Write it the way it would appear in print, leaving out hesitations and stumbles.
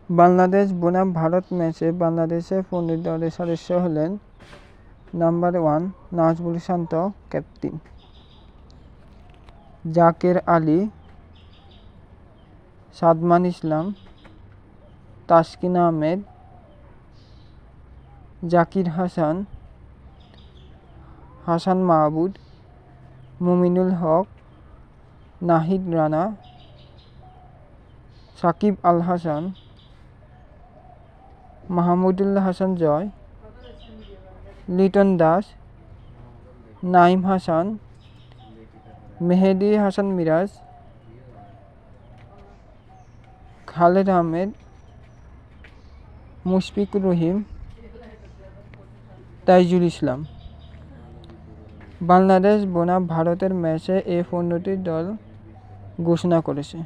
বাংলাদেশ বনাম ভারত ম্যাচে বাংলাদেশের ১৫ দলের সদস্য হলেন: নাম্বার 1 নাজমুল শান্ত, ক্যাপ্টেন; জাকের আলী, সাদমান ইসলাম, তাসকিন আহমেদ, জাকির হাসান, হাসান মাহমুদ, মুমিনুল হক, নাহিদ রানা, সাকিব আল হাসান, মাহমুদুল হাসান জয়, লিটন দাস, নাঈম হাসান, মেহেদী হাসান মিরাজ, খালেদ আহমেদ, মুশফিকুর রহিম, তাইজুল ইসলাম। বাংলাদেশ বনাম ভারতের ম্যাচে এই ১৫টি দল ঘোষণা করেছে।